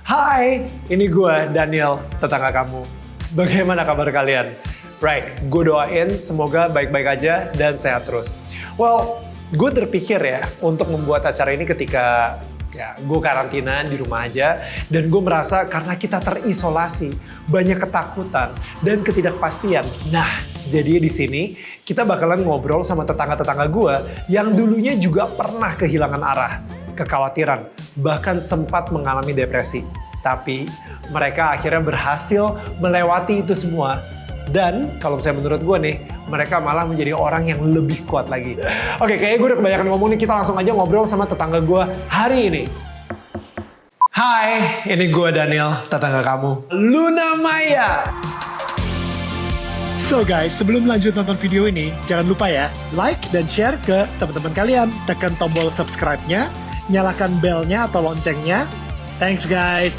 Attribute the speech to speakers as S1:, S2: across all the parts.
S1: Hai, ini gue Daniel, tetangga kamu. Bagaimana kabar kalian? Right, gue doain semoga baik-baik aja dan sehat terus. Well, gue terpikir ya untuk membuat acara ini ketika gue karantina di rumah aja, dan gue merasa karena kita terisolasi, banyak ketakutan dan ketidakpastian. Nah, jadi di sini kita bakalan ngobrol sama tetangga-tetangga gue yang dulunya juga pernah kehilangan arah, kekhawatiran, bahkan sempat mengalami depresi. Tapi mereka akhirnya berhasil melewati itu semua. Dan kalau misalnya menurut gue nih, mereka malah menjadi orang yang lebih kuat lagi. Oke, kayaknya gue udah kebanyakan ngomong nih, kita langsung aja ngobrol sama tetangga gue hari ini. Hai, ini gue Daniel, tetangga kamu, Luna Maya.
S2: So guys, sebelum lanjut nonton video ini, jangan lupa ya, like dan share ke teman-teman kalian. Tekan tombol subscribe-nya, nyalakan bell-nya atau loncengnya. Thanks guys.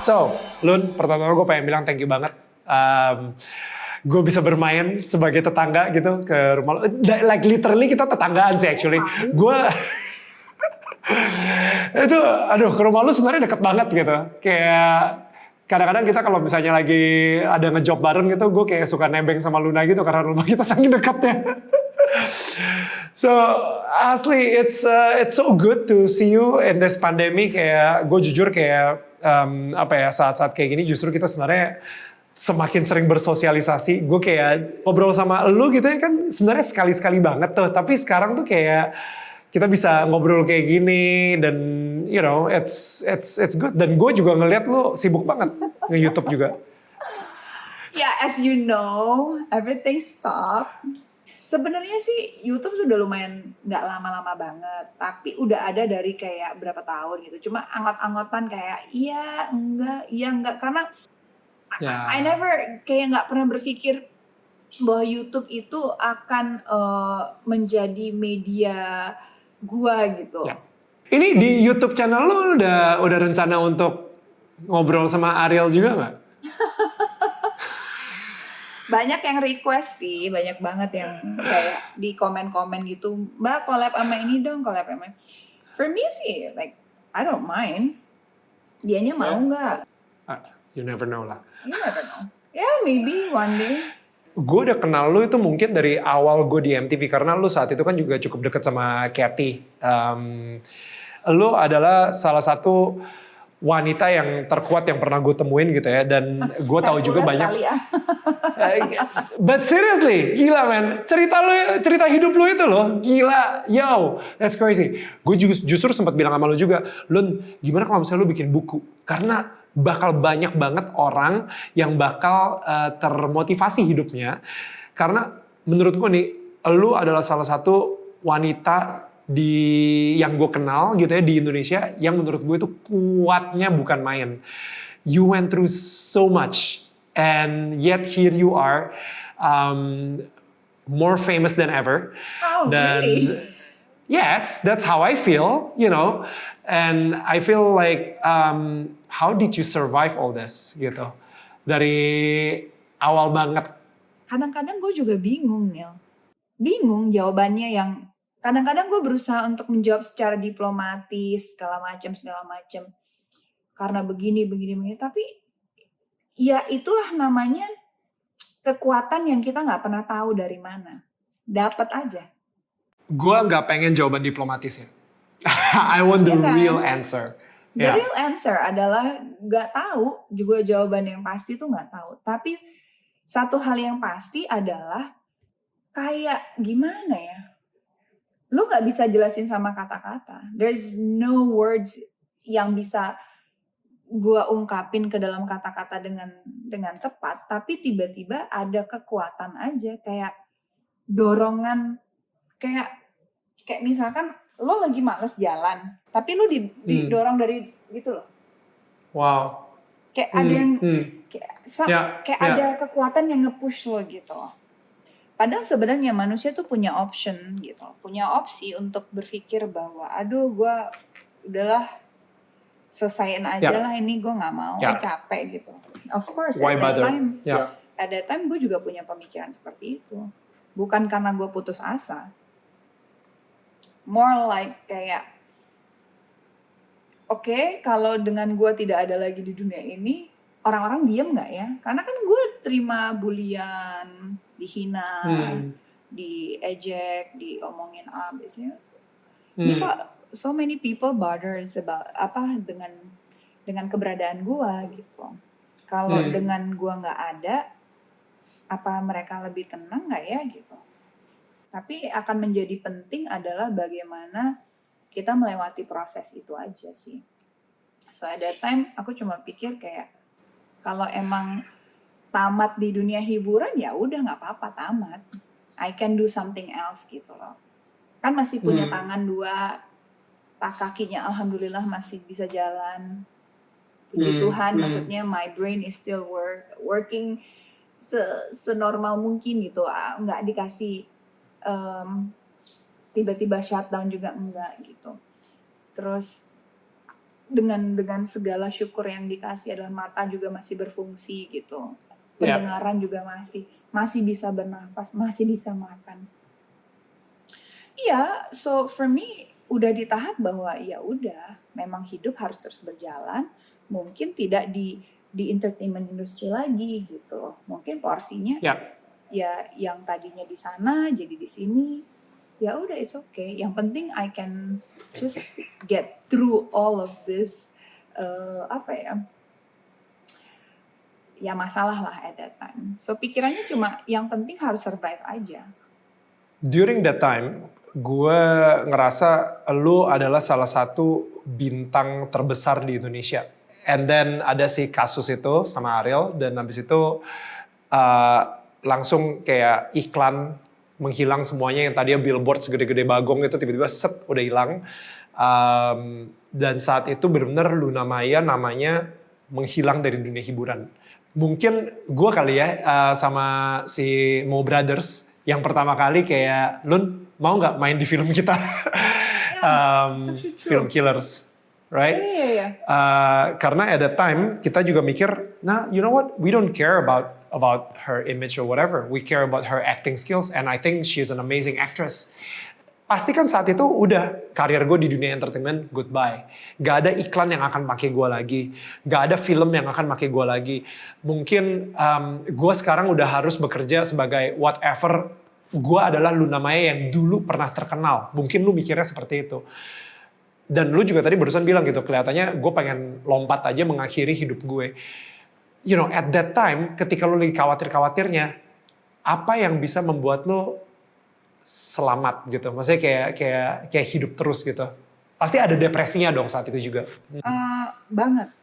S1: So, Lun, pertama gue pengen bilang thank you banget. Gue bisa bermain sebagai tetangga gitu ke rumah lo. Like literally kita tetanggaan sih actually. Gue itu, aduh, ke rumah lu sebenarnya deket banget gitu. Kayak kadang-kadang kita kalau misalnya lagi ada ngejob bareng gitu, gue kayak suka nebeng sama Luna gitu karena rumah kita saking dekatnya. So asli it's so good to see you in this pandemic. Kayak gue jujur kayak saat-saat kayak gini justru kita sebenarnya semakin sering bersosialisasi. Gue kayak ngobrol sama lu gitu ya kan sebenarnya sekali-sekali banget tuh. Tapi sekarang tuh kayak kita bisa ngobrol kayak gini dan you know it's good. Dan gue juga ngeliat lu sibuk banget nge-YouTube juga.
S3: Yeah, as you know, everything stop. Sebenarnya sih YouTube sudah lumayan nggak lama-lama banget, tapi udah ada dari kayak berapa tahun gitu. Cuma anggot-anggotan kayak iya enggak karena I never kayak nggak pernah berpikir bahwa YouTube itu akan menjadi media gua gitu.
S1: Ya. Ini di YouTube channel lu udah rencana untuk ngobrol sama Ariel juga nggak?
S3: Banyak yang request sih, banyak banget yang kayak di komen-komen gitu, Mbak collab sama ini dong, collab sama. For me sih, like I don't mind. Dianya mau nggak?
S1: You never know lah.
S3: You never know. Yeah, maybe one day.
S1: Gue udah kenal lu itu mungkin dari awal gue di MTV karena lu saat itu kan juga cukup deket sama Kathy. Lu adalah salah satu wanita yang terkuat yang pernah gue temuin gitu ya, dan gue tahu juga banyak.
S3: Ya.
S1: But seriously, gila man, cerita hidup lu itu loh, gila, yo, that's crazy. Gue justru sempat bilang sama lu juga, Lun, gimana kalau misalnya lu bikin buku? Karena bakal banyak banget orang yang bakal termotivasi hidupnya, karena menurut gue nih, lu adalah salah satu wanita yang gue kenal gitu ya di Indonesia yang menurut gue itu kuatnya bukan main. You went through so much and yet here you are, more famous than ever.
S3: Oh, really?
S1: Yes, that's how I feel, you know. And I feel like how did you survive all this gitu dari awal banget?
S3: Kadang-kadang gue juga bingung, Neil. Bingung jawabannya yang kadang-kadang gue berusaha untuk menjawab secara diplomatis segala macam karena begini, tapi ya itulah namanya kekuatan yang kita nggak pernah tahu dari mana, dapat aja.
S1: Gue nggak pengen jawaban diplomatis ya. I want the real answer.
S3: The real answer adalah nggak tahu, juga jawaban yang pasti tuh nggak tahu. Tapi satu hal yang pasti adalah kayak gimana ya? Lu gak bisa jelasin sama kata-kata. There's no words yang bisa gua ungkapin ke dalam kata-kata dengan tepat. Tapi tiba-tiba ada kekuatan aja, kayak dorongan, kayak misalkan lo lagi males jalan, tapi lo didorong dari gitu loh.
S1: Wow.
S3: Kayak ada yang ada kekuatan yang nge-push lo gitu. Padahal sebenarnya manusia tuh punya option gitu, punya opsi untuk berpikir bahwa aduh gue udahlah selesaiin aja lah ini, gue nggak mau, capek gitu. Of course at that time gue juga punya pemikiran seperti itu. Bukan karena gue putus asa. More like kayak Oke, kalau dengan gue tidak ada lagi di dunia ini, orang-orang diem nggak ya? Karena kan gue terima bulian, dihina,
S1: Hmm.
S3: diejek, diomongin abis ya. Ini
S1: Hmm.
S3: kok so many people bothers about apa dengan keberadaan gue gitu. Kalau
S1: Hmm.
S3: dengan gue nggak ada, apa mereka lebih tenang nggak ya gitu? Tapi akan menjadi penting adalah bagaimana kita melewati proses itu aja sih. So at that time aku cuma pikir kayak kalau emang tamat di dunia hiburan ya udah nggak apa-apa tamat. I can do something else gitu loh. Kan masih punya
S1: Hmm.
S3: tangan dua, kakinya alhamdulillah masih bisa jalan. Puji Tuhan, maksudnya my brain is still working senormal mungkin gitu. Nggak dikasih tiba-tiba shutdown juga enggak gitu. Terus dengan segala syukur yang dikasih adalah mata juga masih berfungsi gitu. Pendengaran juga masih bisa bernafas, masih bisa makan. Iya, so for me udah di tahap bahwa ya udah, memang hidup harus terus berjalan. Mungkin tidak di entertainment industry lagi gitu. Mungkin porsinya ya yang tadinya di sana jadi di sini. Ya udah, it's okay. Yang penting I can just get through all of this ya masalah lah at that time. So pikirannya cuma yang penting harus survive aja.
S1: During that time, gue ngerasa lu adalah salah satu bintang terbesar di Indonesia. And then ada si kasus itu sama Ariel, dan habis itu langsung kayak iklan menghilang semuanya, yang tadinya billboard segede-gede bagong itu tiba-tiba set udah hilang. Dan saat itu benar-benar Luna Maya namanya menghilang dari dunia hiburan. Mungkin gue kali ya sama si Mo Brothers yang pertama kali kayak, Lun mau nggak main di film kita? Film Killers, right?
S3: Yeah.
S1: Karena at that time kita juga mikir, nah you know what, we don't care about her image or whatever, we care about her acting skills, and I think she's an amazing actress. Pasti kan saat itu udah karir gue di dunia entertainment goodbye. Gak ada iklan yang akan pakai gue lagi. Gak ada film yang akan pakai gue lagi. Mungkin gue sekarang udah harus bekerja sebagai whatever. Gue adalah Luna Maya yang dulu pernah terkenal. Mungkin lu mikirnya seperti itu. Dan lu juga tadi barusan bilang gitu, kelihatannya gue pengen lompat aja mengakhiri hidup gue. You know, at that time, ketika lu lagi khawatir-khawatirnya, apa yang bisa membuat lu selamat gitu, maksudnya kayak hidup terus gitu. Pasti ada depresinya dong saat itu juga.
S3: Banget.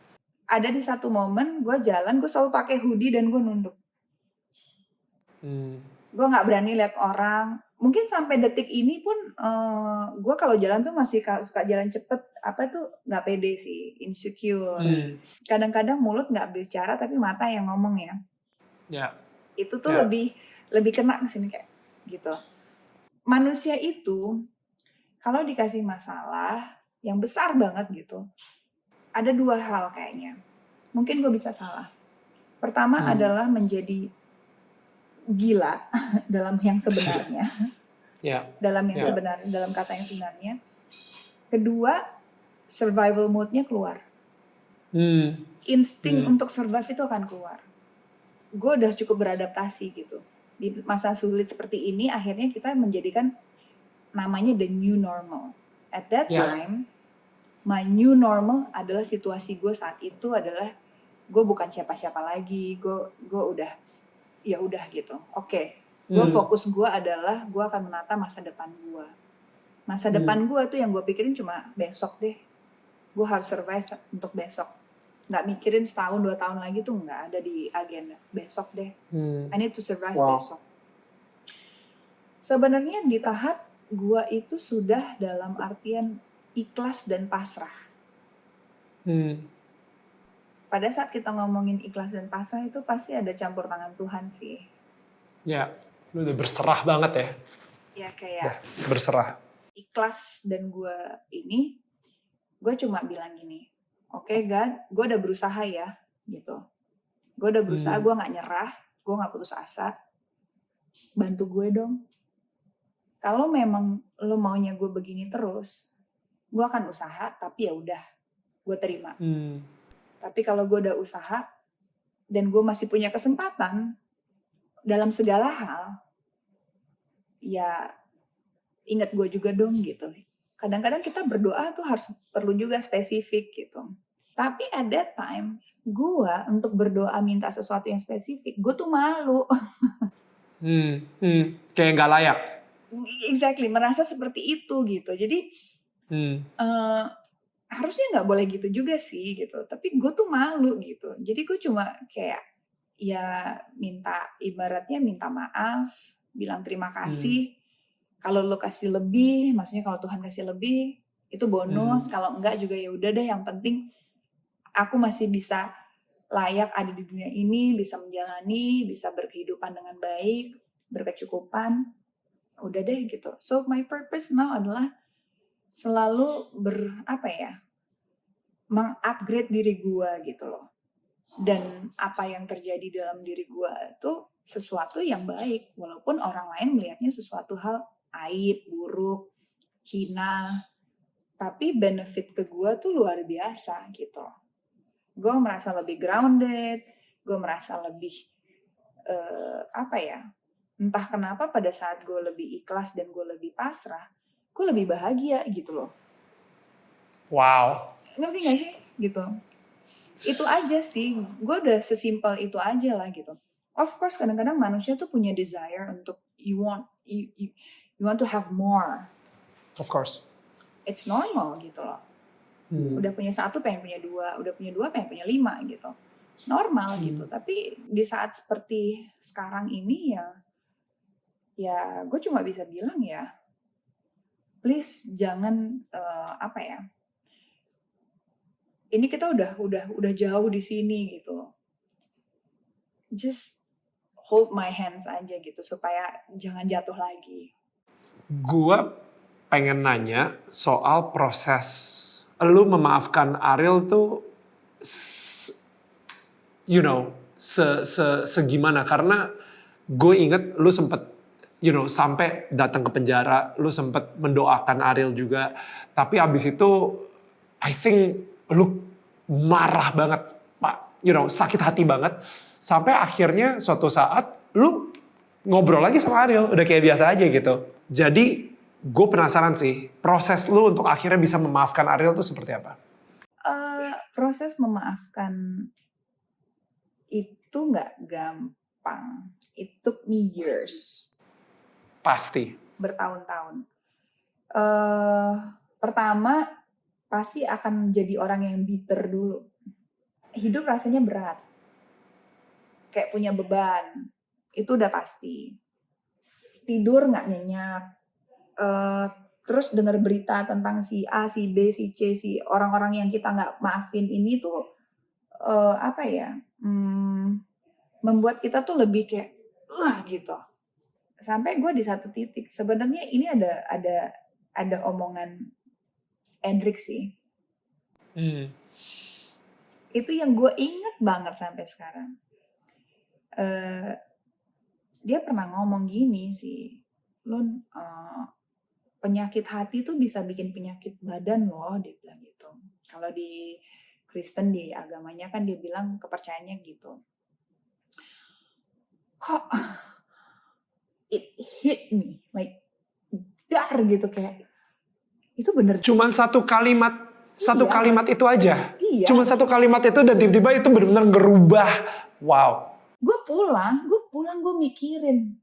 S3: Ada di satu momen gue jalan, gue selalu pakai hoodie dan gue nunduk. Gue nggak berani lihat orang. Mungkin sampai detik ini pun gue kalau jalan tuh masih suka jalan cepet. Apa tuh nggak pede sih, insecure. Kadang-kadang mulut nggak bicara tapi mata yang ngomong ya. Itu tuh lebih kena ke sini kayak gitu. Manusia itu kalau dikasih masalah yang besar banget gitu, ada dua hal kayaknya. Mungkin gue bisa salah. Pertama adalah menjadi gila dalam yang sebenarnya. Dalam kata yang sebenarnya. Kedua, survival mode-nya keluar. Insting untuk survive itu akan keluar. Gue udah cukup beradaptasi gitu. Di masa sulit seperti ini, akhirnya kita menjadikan namanya the new normal. At that time, my new normal adalah situasi gue saat itu adalah gue bukan siapa-siapa lagi. Gue udah ya udah gitu. Oke. Gue fokus gue adalah gue akan menata masa depan gue. Masa depan gue tuh yang gue pikirin cuma besok deh. Gue harus survive untuk besok. Nggak mikirin setahun 2 tahun lagi tuh nggak ada di agenda. Besok deh. I need to survive besok. Sebenarnya di tahap gue itu sudah dalam artian ikhlas dan pasrah. Pada saat kita ngomongin ikhlas dan pasrah itu pasti ada campur tangan Tuhan sih. Ya,
S1: lu udah berserah banget ya.
S3: Ya kayak
S1: berserah.
S3: Ikhlas dan gue cuma bilang gini, oke, God, gue udah berusaha ya, gitu. Gue udah berusaha, gue nggak nyerah, gue nggak putus asa. Bantu gue dong. Kalau memang lo maunya gue begini terus, gue akan usaha, tapi ya udah. gue terima.
S1: Hmm.
S3: Tapi kalau gue udah usaha dan gue masih punya kesempatan dalam segala hal, ya ingat gue juga dong gitu. Kadang-kadang kita berdoa tuh harus perlu juga spesifik gitu. Tapi at that time, gue untuk berdoa minta sesuatu yang spesifik, gue tuh malu.
S1: Kayak nggak layak.
S3: Exactly, merasa seperti itu gitu. Jadi harusnya nggak boleh gitu juga sih gitu. Tapi gue tuh malu gitu. Jadi gue cuma kayak ya ibaratnya minta maaf, bilang terima kasih. Kalau lo kasih lebih, maksudnya kalau Tuhan kasih lebih, itu bonus. Kalau enggak juga ya udah deh. Yang penting aku masih bisa layak ada di dunia ini, bisa menjalani, bisa berkehidupan dengan baik, berkecukupan. Udah deh gitu. So my purpose now adalah selalu mengupgrade diri gue gitu loh. Dan apa yang terjadi dalam diri gue itu sesuatu yang baik, walaupun orang lain melihatnya sesuatu hal aib, buruk, hina, tapi benefit ke gue tuh luar biasa gitu loh. Gue merasa lebih grounded, gue merasa lebih entah kenapa pada saat gue lebih ikhlas dan gue lebih pasrah, gue lebih bahagia gitu loh.
S1: Wow.
S3: Ngerti gak sih gitu? Itu aja sih, gue udah sesimpel itu aja lah gitu. Of course kadang-kadang manusia tuh punya desire untuk you want to have more.
S1: Of course.
S3: It's normal gitu loh. Udah punya 1 pengen punya 2, udah punya 2 pengen punya 5 gitu. Normal gitu. Tapi di saat seperti sekarang ini ya gue cuma bisa bilang ya, please jangan ini kita udah jauh di sini gitu. Just hold my hands aja gitu supaya jangan jatuh lagi.
S1: Gua pengen nanya soal proses lu memaafkan Ariel tuh segimana, karena gue inget lu sempet sampai datang ke penjara, lu sempet mendoakan Ariel juga, tapi abis itu I think lu marah banget, Pak, sakit hati banget, sampai akhirnya suatu saat lu ngobrol lagi sama Ariel, udah kayak biasa aja gitu. Jadi gue penasaran sih, proses lu untuk akhirnya bisa memaafkan Ariel tuh seperti apa?
S3: Proses memaafkan itu nggak gampang. It took me years.
S1: Pasti.
S3: Bertahun-tahun. Pertama, pasti akan jadi orang yang bitter dulu. Hidup rasanya berat. Kayak punya beban. Itu udah pasti. Tidur nggak nyenyak. Terus dengar berita tentang si A, si B, si C, si orang-orang yang kita nggak maafin ini tuh membuat kita tuh lebih kayak gitu. Sampai gue di satu titik, sebenarnya ini ada omongan Hendrik sih. Itu yang gue inget banget sampai sekarang. Dia pernah ngomong gini sih, Lun, penyakit hati tuh bisa bikin penyakit badan loh, dia bilang gitu. Kalau di Kristen, di agamanya kan dia bilang kepercayaannya gitu. Kok it hit me like dar gitu, kayak itu bener.
S1: Cuman satu kalimat itu aja.
S3: Iya.
S1: Cuma satu kalimat itu dan tiba-tiba itu benar-benar ngerubah. Wow.
S3: Gue pulang gue mikirin,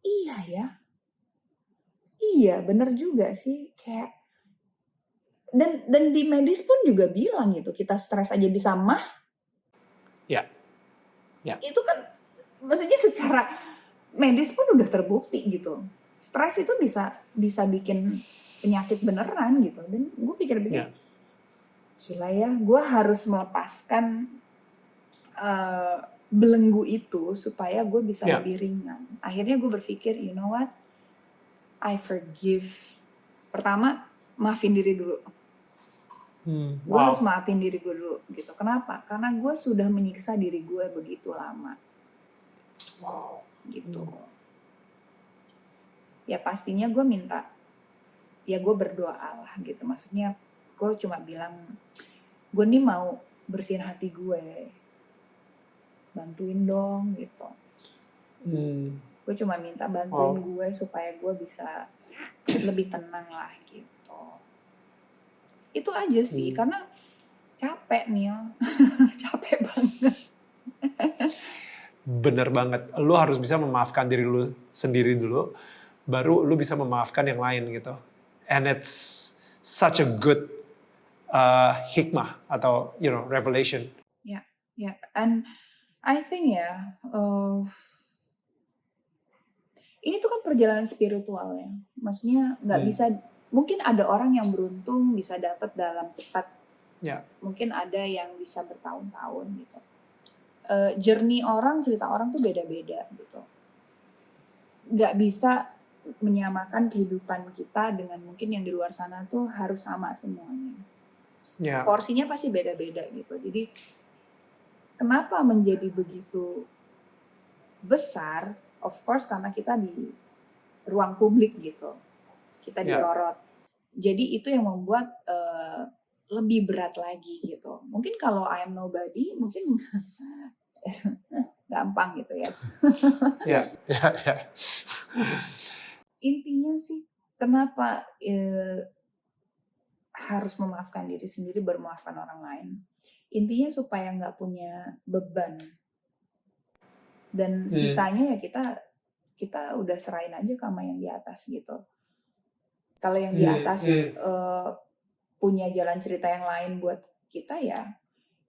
S3: iya ya, iya bener juga sih, kayak dan di medis pun juga bilang gitu, kita stres aja bisa mah.
S1: Ya.
S3: Itu kan maksudnya secara medis pun udah terbukti gitu, stres itu bisa bikin penyakit beneran gitu. Dan gue pikir-pikir, gila ya, gue harus melepaskan belenggu itu supaya gue bisa lebih ringan. Akhirnya gue berpikir, you know what, I forgive. Pertama, maafin diri dulu. Gue harus maafin diri gue dulu gitu. Kenapa? Karena gue sudah menyiksa diri gue begitu lama. Gitu. Ya pastinya gue minta, ya gue berdoa lah gitu. Maksudnya gue cuma bilang, gue nih mau bersihin hati gue, bantuin dong gitu. Gue cuma minta bantuin gue supaya gue bisa lebih tenang lah gitu. Itu aja sih, karena capek Neil, capek banget.
S1: Bener banget. Lu harus bisa memaafkan diri lu sendiri dulu, baru lu bisa memaafkan yang lain gitu. And it's such a good hikmah atau revelation.
S3: Ya, and I think ini tuh kan perjalanan spiritual ya. Maksudnya nggak bisa, mungkin ada orang yang beruntung bisa dapat dalam cepat. Mungkin ada yang bisa bertahun-tahun gitu. Journey orang, cerita orang tuh beda-beda gitu. Nggak bisa menyamakan kehidupan kita dengan mungkin yang di luar sana tuh harus sama semuanya. Porsinya pasti beda-beda gitu. Jadi kenapa menjadi begitu besar? Of course karena kita di ruang publik gitu. Kita disorot. Jadi itu yang membuat lebih berat lagi gitu. Mungkin kalau I am nobody, mungkin gampang gitu ya. Intinya sih, kenapa harus memaafkan diri sendiri, bermaafkan orang lain. Intinya supaya nggak punya beban. Dan sisanya ya kita udah serahin aja sama yang di atas gitu. Kalau yang di atas punya jalan cerita yang lain buat kita ya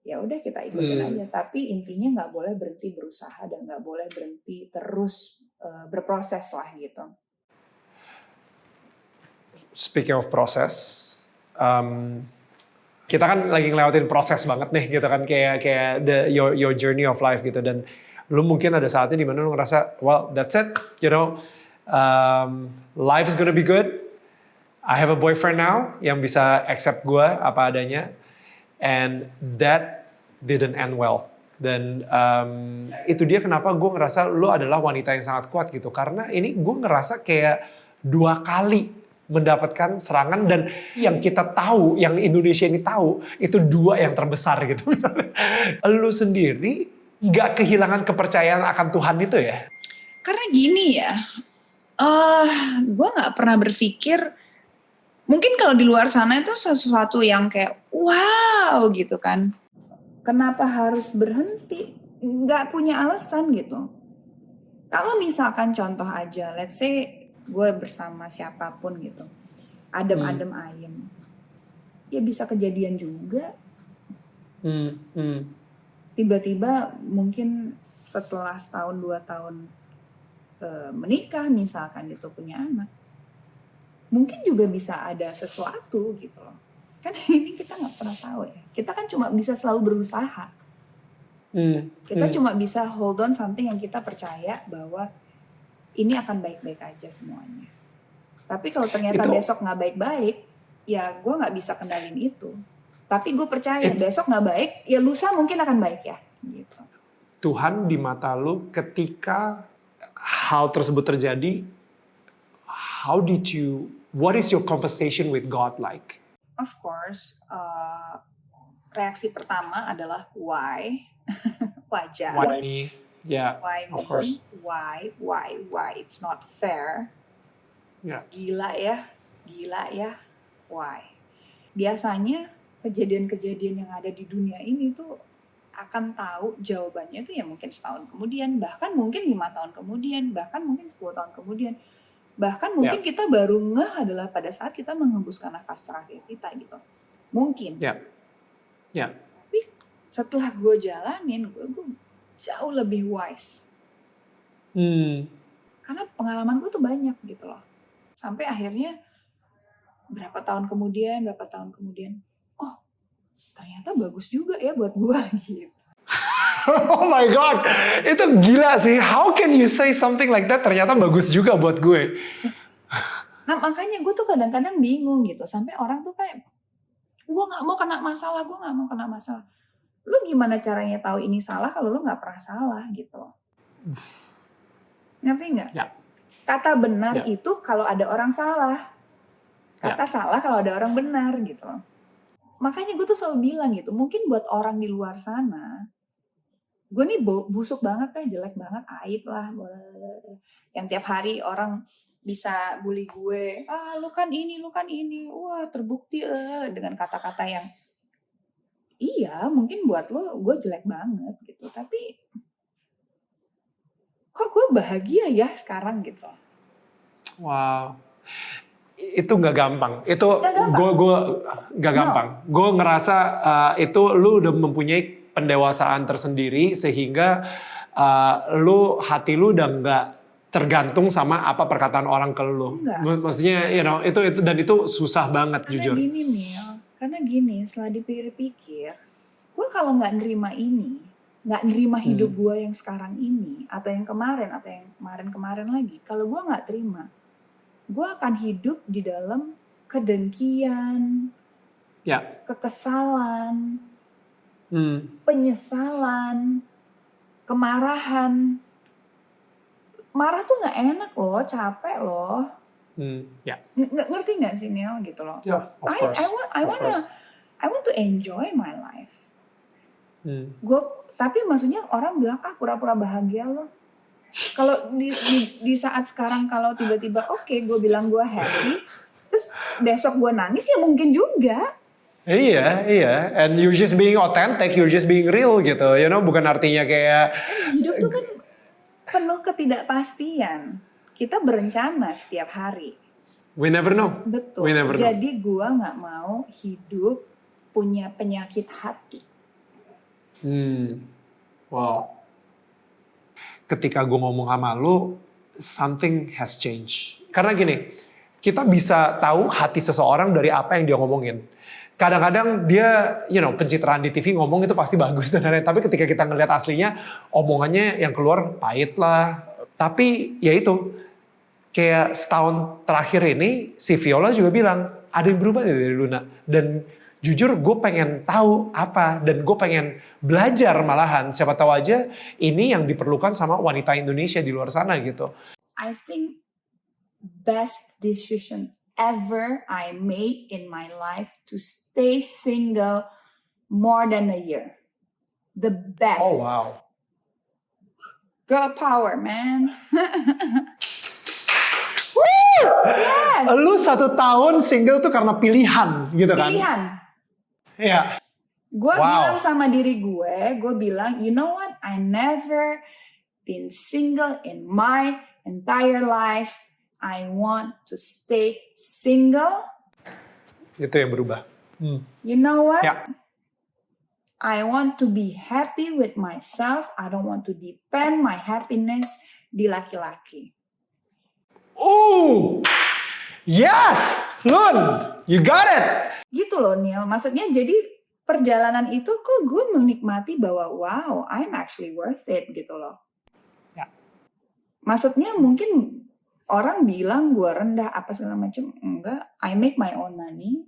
S3: udah kita ikutin aja. Tapi intinya nggak boleh berhenti berusaha dan nggak boleh berhenti terus berproses lah gitu.
S1: Speaking of proses, kita kan lagi ngelewatin proses banget nih gitu kan, kayak your journey of life gitu, dan lu mungkin ada saatnya dimana lu ngerasa, well that's it, life is gonna be good. I have a boyfriend now yang bisa accept gue apa adanya, and that didn't end well. Dan itu dia kenapa gue ngerasa lu adalah wanita yang sangat kuat gitu, karena ini gue ngerasa kayak 2 kali mendapatkan serangan, dan yang kita tahu, yang Indonesia ini tahu, itu 2 yang terbesar gitu misalnya. Lu sendiri nggak kehilangan kepercayaan akan Tuhan itu ya?
S3: Karena gini ya, gue nggak pernah berpikir mungkin kalau di luar sana itu sesuatu yang kayak wow gitu kan. Kenapa harus berhenti? Nggak punya alasan gitu. Kalau misalkan contoh aja, let's say gue bersama siapapun gitu, adem-adem ayem, ya bisa kejadian juga. Tiba-tiba mungkin setelah 1-2 tahun menikah misalkan gitu, punya anak, mungkin juga bisa ada sesuatu gitu loh. Kan ini kita nggak pernah tahu ya. Kita kan cuma bisa selalu berusaha. Kita cuma bisa hold on something yang kita percaya bahwa ini akan baik-baik aja semuanya. Tapi kalau ternyata besok nggak baik-baik, ya gue nggak bisa kendalin itu. Tapi gue percaya besok nggak baik, ya lusa mungkin akan baik ya. Gitu.
S1: Tuhan di mata lu ketika hal tersebut terjadi, what is your conversation with God like?
S3: Of course, reaksi pertama adalah why, wajar.
S1: Why me? Yeah,
S3: why
S1: of course.
S3: Why, it's not fair.
S1: Yeah.
S3: Gila ya, why? Biasanya kejadian-kejadian yang ada di dunia ini tuh akan tahu jawabannya tuh ya mungkin setahun kemudian, bahkan mungkin 5 tahun kemudian, bahkan mungkin 10 tahun kemudian. Bahkan mungkin kita baru ngeh adalah pada saat kita menghembuskan nafas terakhir kita gitu. Mungkin. Tapi setelah gue jalanin, gue jauh lebih wise. Karena pengalaman gue tuh banyak gitu loh. Sampai akhirnya berapa tahun kemudian, oh ternyata bagus juga ya buat gue gitu.
S1: Oh my God, itu gila sih. How can you say something like that? Ternyata bagus juga buat gue.
S3: Nah makanya gue tuh kadang-kadang bingung gitu. Sampai orang tuh kayak, gue gak mau kena masalah. Lu gimana caranya tahu ini salah kalau lu gak pernah salah gitu. Ngerti gak?
S1: Ya.
S3: Kata benar itu kalau ada orang salah. Kata salah kalau ada orang benar gitu. makanya gue tuh selalu bilang gitu, mungkin buat orang di luar sana, gue nih busuk banget kan, jelek banget, aib lah, yang tiap hari orang bisa bully gue, lu kan ini, wah terbukti dengan kata-kata yang iya mungkin buat lo gue jelek banget gitu, tapi kok gue bahagia ya sekarang gitu.
S1: Wow. Itu nggak gampang. Itu
S3: Nggak gampang.
S1: gue nggak gampang. Gue ngerasa itu lu udah mempunyai pendewasaan tersendiri sehingga hati lu udah nggak tergantung sama apa perkataan orang ke lu.
S3: Enggak.
S1: Maksudnya, itu dan itu susah banget
S3: Karena
S1: jujur.
S3: gini Neil, karena gini setelah dipikir-pikir, gue kalau nggak nerima ini, nggak nerima hidup gue yang sekarang ini, atau yang kemarin, atau yang kemarin-kemarin lagi, kalau gue nggak terima, gue akan hidup di dalam kedengkian,
S1: Ya.
S3: kekesalan,
S1: Hmm.
S3: penyesalan, kemarahan. Marah tuh nggak enak loh, capek loh.
S1: Ya.
S3: Ngerti nggak sih Neil gitu loh?
S1: Yeah, of course.
S3: I want to enjoy my life.
S1: Hmm.
S3: Tapi maksudnya orang bilang pura-pura bahagia loh. Kalau di saat sekarang kalau tiba-tiba oke, gue bilang gue happy, terus besok gue nangis ya mungkin juga.
S1: Iya. And you're just being authentic, you're just being real gitu. Bukan artinya kayak
S3: Kan hidup tuh kan penuh ketidakpastian. Kita berencana setiap hari.
S1: we never know.
S3: Betul.
S1: We never know.
S3: Jadi gue nggak mau hidup punya penyakit hati.
S1: Wow. Ketika gue ngomong sama lu, something has changed. Karena gini, kita bisa tahu hati seseorang dari apa yang dia ngomongin. Kadang-kadang dia, pencitraan di TV ngomong itu pasti bagus dan lain-lain. Tapi ketika kita ngelihat aslinya, omongannya yang keluar pahit lah. Tapi ya itu, kayak setahun terakhir ini, si Viola juga bilang, ada yang berubah dari Luna. Dan jujur gue pengen tahu apa, dan gue pengen belajar malahan. Siapa tahu aja ini yang diperlukan sama wanita Indonesia di luar sana gitu.
S3: I think best decision ever I made in my life to stay single more than a year. The best.
S1: Oh wow.
S3: Girl power, man.
S1: Yes. Lu 1 tahun single tuh karena pilihan gitu kan?
S3: Pilihan.
S1: Iya.
S3: Gue
S1: Wow.
S3: bilang sama diri gue bilang, you know what? I never been single in my entire life. I want to stay single.
S1: Itu yang berubah.
S3: You know what?
S1: Ya.
S3: I want to be happy with myself. I don't want to depend my happiness di laki-laki.
S1: Yes, Lun, you got it.
S3: Gitu loh Neil, maksudnya jadi perjalanan itu kok gue menikmati bahwa wow, I'm actually worth it gitu loh.
S1: Ya.
S3: Maksudnya mungkin orang bilang gue rendah apa segala macam, enggak, I make my own money.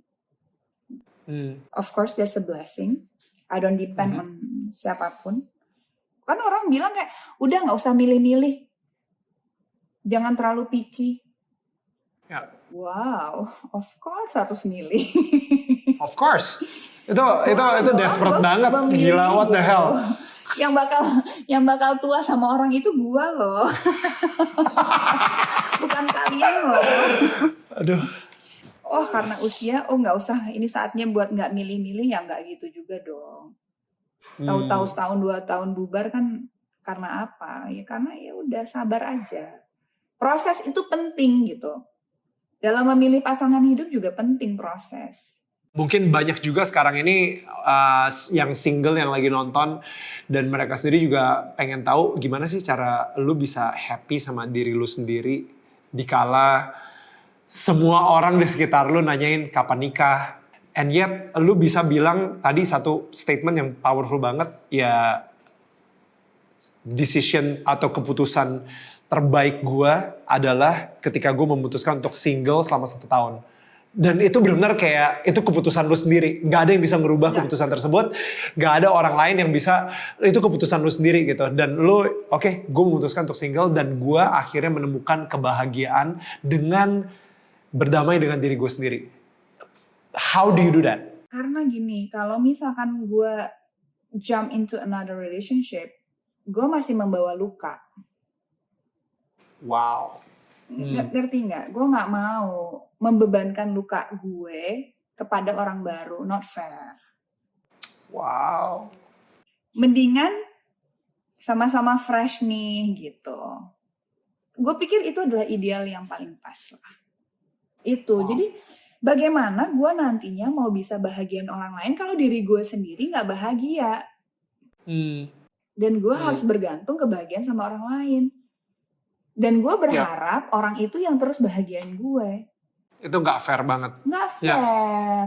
S3: Of course that's a blessing. I don't depend on siapapun. Kan orang bilang kayak, udah gak usah milih-milih. Jangan terlalu picky.
S1: Ya.
S3: Wow, of course harus milih.
S1: Of course. Itu desperate banget. Gila, what the hell.
S3: Yang bakal tua sama orang itu gua loh. Bukan kalian loh.
S1: Aduh.
S3: Oh karena usia, nggak usah. Ini saatnya buat nggak milih-milih, ya nggak gitu juga dong. Tahu-tahu setahun 2 tahun bubar kan karena apa? Ya karena ya udah sabar aja. Proses itu penting gitu. Dalam memilih pasangan hidup juga penting proses.
S1: Mungkin banyak juga sekarang ini yang single yang lagi nonton dan mereka sendiri juga pengen tahu gimana sih cara lu bisa happy sama diri lu sendiri dikala semua orang di sekitar lu nanyain kapan nikah. And yet lu bisa bilang tadi satu statement yang powerful banget, ya decision atau keputusan terbaik gue adalah ketika gue memutuskan untuk single selama 1 tahun. Dan itu benar-benar kayak itu keputusan lu sendiri. Gak ada yang bisa ngerubah keputusan tersebut. Gak ada orang lain yang bisa, itu keputusan lu sendiri gitu. Dan lu, oke, gue memutuskan untuk single dan gue akhirnya menemukan kebahagiaan dengan berdamai dengan diri gue sendiri. How do you do that?
S3: Karena gini, kalau misalkan gue jump into another relationship, gue masih membawa luka.
S1: Wow.
S3: Ngerti nggak? Gue nggak mau membebankan luka gue kepada orang baru, not fair.
S1: Wow.
S3: Mendingan sama-sama fresh nih gitu. Gue pikir itu adalah ideal yang paling pas lah. Itu, jadi bagaimana gue nantinya mau bisa bahagiain orang lain kalau diri gue sendiri nggak bahagia. Dan gue harus bergantung kebahagiaan sama orang lain. Dan gue berharap orang itu yang terus bahagiain gue.
S1: Itu nggak fair banget.
S3: Nggak fair.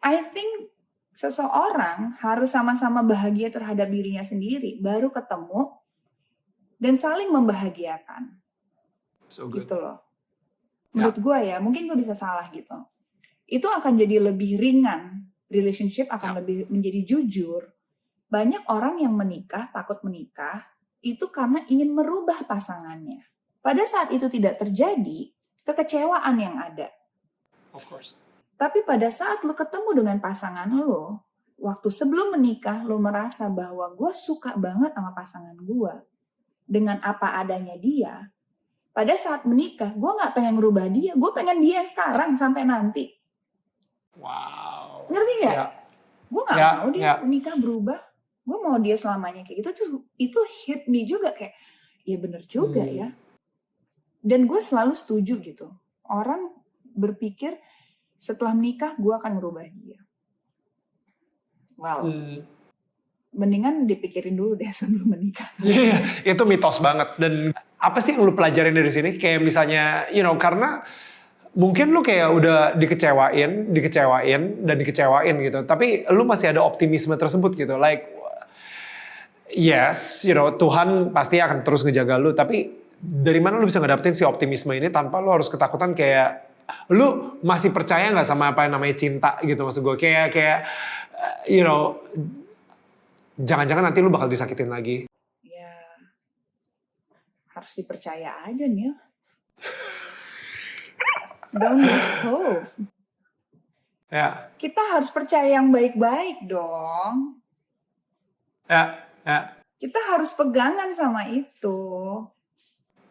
S3: I think seseorang harus sama-sama bahagia terhadap dirinya sendiri, baru ketemu dan saling membahagiakan.
S1: So good.
S3: Gitu loh. Menurut gue ya, mungkin gue bisa salah gitu. Itu akan jadi lebih ringan. Relationship akan lebih menjadi jujur. Banyak orang yang menikah, takut menikah, itu karena ingin merubah pasangannya. Pada saat itu tidak terjadi, kekecewaan yang ada.
S1: Of course.
S3: Tapi pada saat lo ketemu dengan pasangan lo, waktu sebelum menikah, lo merasa bahwa gue suka banget sama pasangan gue. Dengan apa adanya dia. Pada saat menikah, gue gak pengen ngerubah dia. Gue pengen dia sekarang sampai nanti.
S1: Wow.
S3: Ngerti gak? Gue gak mau dia menikah berubah. Gue mau dia selamanya kayak gitu. Itu hit me juga kayak, ya bener juga ya. Dan gue selalu setuju gitu. Orang berpikir setelah menikah gue akan ngerubah dia. Wow. Mendingan dipikirin dulu deh sebelum menikah.
S1: Itu mitos banget. Dan apa sih yang lu pelajarin dari sini? Kayak misalnya, karena mungkin lu kayak udah dikecewain gitu. Tapi lu masih ada optimisme tersebut gitu. Like, yes, Tuhan pasti akan terus ngejaga lu. Tapi dari mana lu bisa ngedapetin si optimisme ini tanpa lu harus ketakutan kayak, lu masih percaya nggak sama apa yang namanya cinta gitu maksud gue. Kayak, jangan-jangan nanti lu bakal disakitin lagi.
S3: Ya, harus dipercaya aja nih. Don't lose hope.
S1: Ya.
S3: Kita harus percaya yang baik-baik dong.
S1: Ya.
S3: Kita harus pegangan sama itu.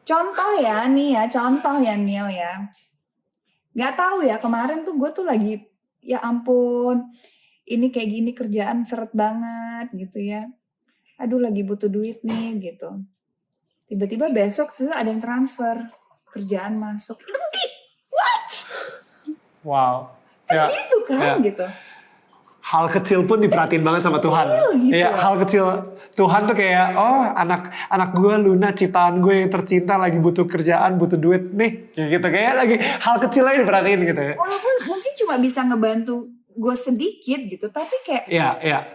S3: Contoh ya Neil ya. Gak tahu ya, kemarin tuh gue tuh lagi, ya ampun, ini kayak gini kerjaan seret banget gitu ya. Aduh lagi butuh duit nih gitu. Tiba-tiba besok tuh ada yang transfer, kerjaan masuk. What?
S1: Wow.
S3: Gitu kan gitu.
S1: Hal kecil pun diperhatiin banget sama Tuhan.
S3: Gitu.
S1: Ya, hal kecil Tuhan tuh kayak, oh anak gue Luna ciptaan gue yang tercinta lagi butuh kerjaan, butuh duit nih, kayak gitu kayak lagi hal kecil aja diperhatiin gitu ya.
S3: Walaupun mungkin cuma bisa ngebantu gue sedikit gitu, tapi kayak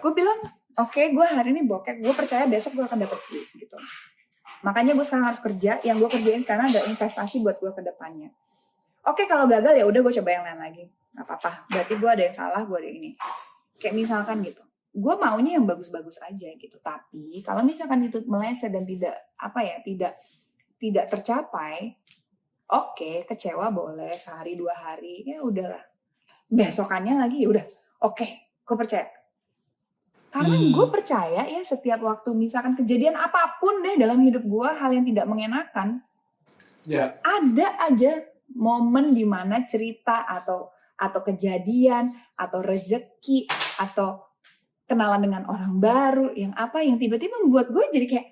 S3: gue bilang, oke, gue hari ini bokek, gue percaya besok gue akan dapat duit gitu. Makanya gue sekarang harus kerja, yang gue kerjain sekarang ada investasi buat gue ke depannya. Oke, kalau gagal ya udah gue coba yang lain lagi, nggak apa-apa. Berarti gue ada yang salah, gue ada ini. Kayak misalkan gitu, gue maunya yang bagus-bagus aja gitu. Tapi kalau misalkan itu meleset dan tidak tercapai, oke, kecewa boleh sehari 2 hari, ya udahlah. Besokannya lagi ya udah, oke, gue percaya. Karena gue percaya ya setiap waktu misalkan kejadian apapun deh dalam hidup gue, hal yang tidak mengenakan, ada aja momen dimana cerita atau kejadian atau rezeki atau kenalan dengan orang baru yang tiba-tiba membuat gue jadi kayak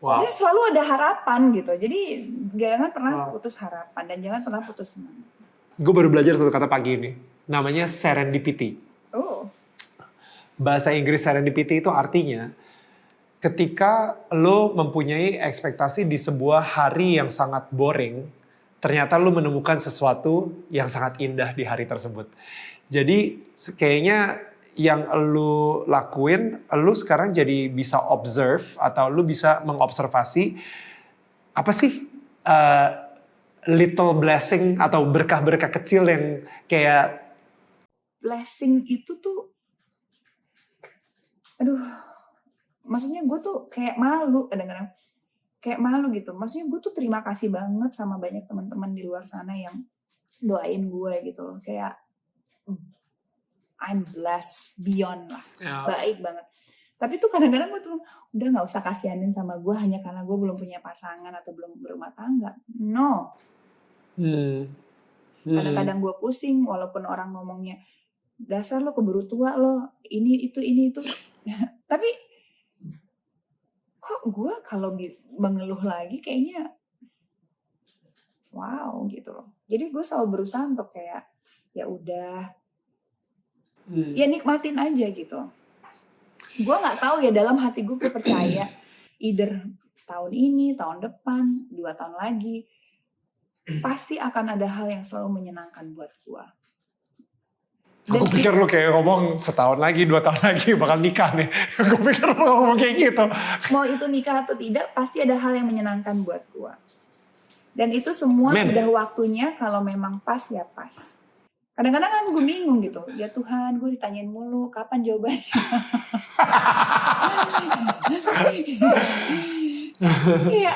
S1: Wow.
S3: Jadi selalu ada harapan gitu. Jadi jangan pernah putus harapan dan jangan pernah putus semangat.
S1: Gue baru belajar satu kata pagi ini, namanya serendipity. Bahasa Inggris serendipity itu artinya ketika lo mempunyai ekspektasi di sebuah hari yang sangat boring, ternyata lo menemukan sesuatu yang sangat indah di hari tersebut. Jadi kayaknya yang lo lakuin, lo sekarang jadi bisa observe atau lo bisa mengobservasi apa sih little blessing atau berkah-berkah kecil yang kayak
S3: blessing itu tuh, maksudnya gue tuh kayak malu kadang-kadang. Kayak malu gitu. Maksudnya gue tuh terima kasih banget sama banyak teman-teman di luar sana yang doain gue gitu loh, kayak I'm blessed beyond lah,
S1: Ya.
S3: baik banget. Tapi tuh kadang-kadang gue tuh udah nggak usah kasihanin sama gue hanya karena gue belum punya pasangan atau belum berumah tangga. No,
S1: Hmm.
S3: kadang-kadang gue pusing walaupun orang ngomongnya dasar lo keburu tua lo, ini itu. Tapi kok gue kalau mengeluh lagi kayaknya wow gitu loh. Jadi gue selalu berusaha untuk kayak ya udah, ya nikmatin aja gitu. Gue nggak tahu ya, dalam hati gue percaya either tahun ini, tahun depan, 2 tahun lagi pasti akan ada hal yang selalu menyenangkan buat gue.
S1: Aku pikir lu kayak ngomong setahun lagi, 2 tahun lagi bakal nikah nih. Aku pikir lu ngomong kayak gitu.
S3: Mau itu nikah atau tidak, pasti ada hal yang menyenangkan buat gue. Dan itu semua
S1: Amen.
S3: udah waktunya, kalau memang pas ya pas. Kadang-kadang kan gue bingung gitu, ya Tuhan gue ditanyain mulu, kapan jawabannya? Iya,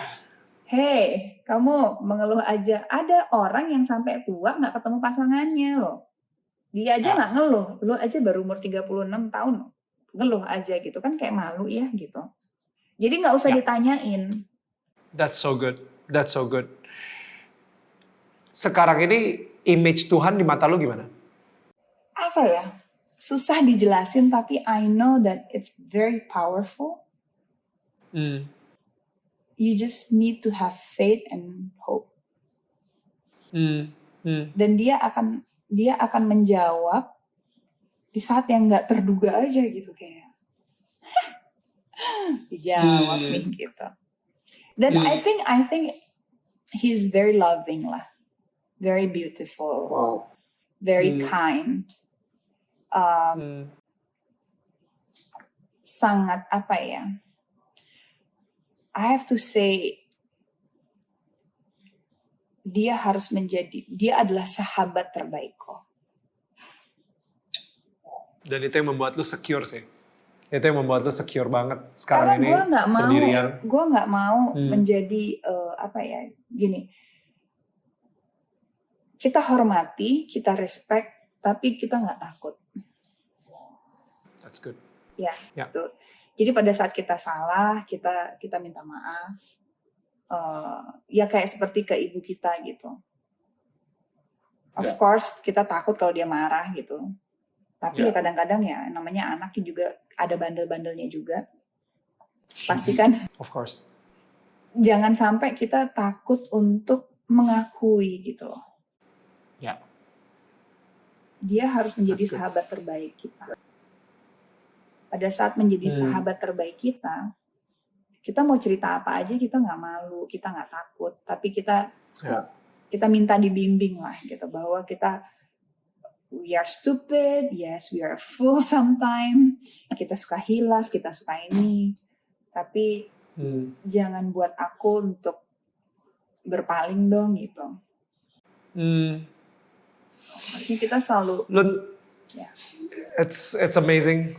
S3: hey, kamu mengeluh aja. Ada orang yang sampai tua gak ketemu pasangannya loh. Dia aja gak ngeluh, lu aja baru umur 36 tahun ngeluh aja gitu kan, kayak malu ya gitu. Jadi gak usah ditanyain.
S1: That's so good. That's so good. Sekarang ini image Tuhan di mata lu gimana?
S3: Apa ya? Susah dijelasin, tapi I know that it's very powerful. You just need to have faith and hope. Dan dia akan menjawab di saat yang nggak terduga aja gitu, kayak dijawab nih gitu. Dan I think he's very loving lah, very beautiful, very kind, sangat apa ya? I have to say, dia adalah sahabat terbaik kok.
S1: Dan itu yang membuat lu secure sih. Itu yang membuat lu secure banget sekarang ini sendirian.
S3: Gue nggak mau menjadi apa ya, gini. Kita hormati, kita respect, tapi kita nggak takut.
S1: That's good.
S3: Ya, gitu. Jadi pada saat kita salah, kita minta maaf. Ya kayak seperti ke ibu kita gitu. Of course kita takut kalau dia marah gitu. Tapi ya kadang-kadang ya namanya anak juga ada bandel-bandelnya juga. Pastikan.
S1: Of course.
S3: Jangan sampai kita takut untuk mengakui gitu loh.
S1: Ya.
S3: Dia harus menjadi sahabat terbaik kita. Pada saat menjadi sahabat terbaik kita mau cerita apa aja kita nggak malu, kita nggak takut, tapi kita minta dibimbing lah gitu, bahwa we are stupid, yes we are fool sometimes, kita suka hilaf, kita suka ini, tapi jangan buat aku untuk berpaling dong gitu. Maksudnya kita selalu
S1: It's amazing.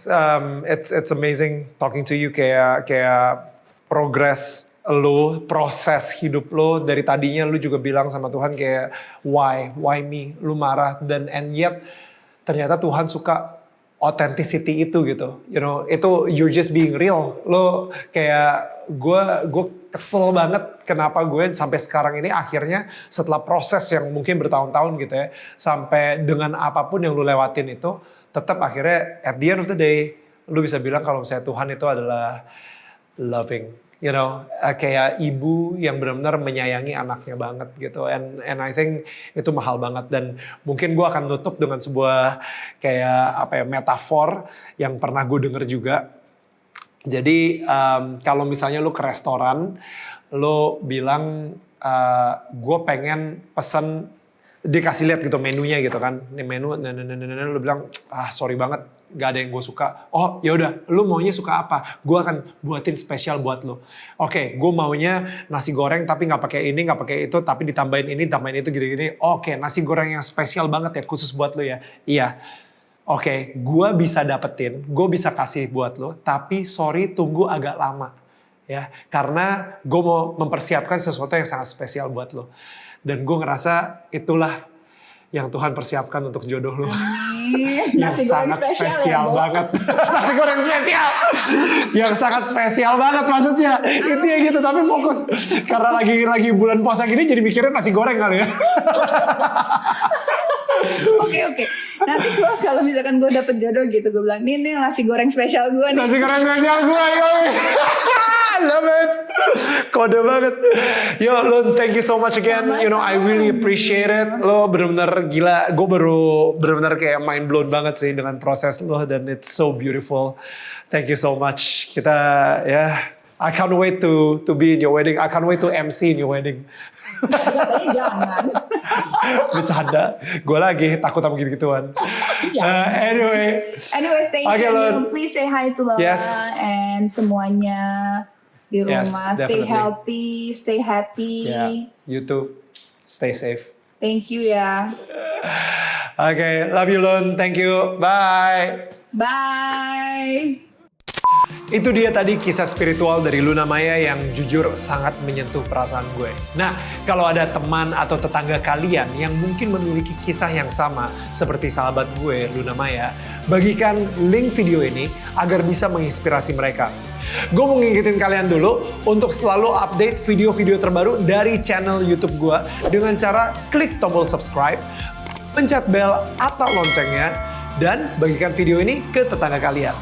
S1: It's amazing talking to you, kayak progress lo, proses hidup lo dari tadinya lo juga bilang sama Tuhan kayak why me, lo marah, and yet ternyata Tuhan suka authenticity itu gitu, you know, itu you're just being real. Lo kayak gue kesel banget kenapa gue sampai sekarang ini akhirnya setelah proses yang mungkin bertahun-tahun gitu ya, sampai dengan apapun yang lo lewatin itu tetap akhirnya at the end of the day lo bisa bilang kalau misalnya Tuhan itu adalah loving, you know, kayak ibu yang benar-benar menyayangi anaknya banget gitu, and I think itu mahal banget. Dan mungkin gue akan nutup dengan sebuah kayak apa ya, metafor yang pernah gue denger juga. Jadi kalau misalnya lu ke restoran, lu bilang gue pengen pesen, dikasih lihat gitu menunya gitu kan, ini menu, lu bilang sorry banget, gak ada yang gue suka. Oh ya udah, lu maunya suka apa? Gue akan buatin spesial buat lu. Oke, gue maunya nasi goreng tapi nggak pakai ini, nggak pakai itu, tapi ditambahin ini, tambahin itu, gini-gini. Oke, nasi goreng yang spesial banget ya, khusus buat lu ya. Iya. Oke, gue bisa dapetin, gue bisa kasih buat lu, tapi sorry tunggu agak lama ya, karena gue mau mempersiapkan sesuatu yang sangat spesial buat lu. Dan gue ngerasa itulah yang Tuhan persiapkan untuk jodoh lo.
S3: Amin.
S1: Yang
S3: Nasi goreng
S1: sangat
S3: spesial,
S1: spesial
S3: ya, Bo.
S1: banget. Nasi goreng spesial. Yang sangat spesial banget maksudnya. Itu ya gitu, tapi fokus. Karena lagi bulan puasa gini jadi mikirin nasi goreng kali ya.
S3: Oke. Nanti gue kalau misalkan gue dapet jodoh gitu, gue bilang, nih nasi goreng spesial gue nih.
S1: Nasi goreng spesial gue, yoi. Love it. Kode banget. Yo, Lun, thank you so much again.
S3: Sama-sama.
S1: You know, I really appreciate it. Lo bener-bener gila. Gue baru bener-bener kayak mind blown banget sih dengan proses lo. Dan it's so beautiful. Thank you so much. Kita, ya, I can't wait to be in your wedding. I can't wait to MC in your wedding.
S3: Katanya jangan.
S1: Bercanda. Gue lagi takut sama gitu-gituan. Anyway.
S3: Anyway, stay
S1: Okay,
S3: here.
S1: Lun.
S3: Please say hi to Lola
S1: Yes.
S3: and semuanya di
S1: Yes,
S3: rumah. Stay
S1: definitely.
S3: healthy, stay happy.
S1: Yeah, you too. Stay safe.
S3: Thank you ya.
S1: Okay, love you, Lun. Thank you. Bye.
S3: Bye.
S1: Itu dia tadi kisah spiritual dari Luna Maya yang jujur sangat menyentuh perasaan gue. Nah, kalau ada teman atau tetangga kalian yang mungkin memiliki kisah yang sama seperti sahabat gue, Luna Maya, bagikan link video ini agar bisa menginspirasi mereka. Gue mau ngingetin kalian dulu untuk selalu update video-video terbaru dari channel YouTube gue dengan cara klik tombol subscribe, pencet bel atau loncengnya, dan bagikan video ini ke tetangga kalian.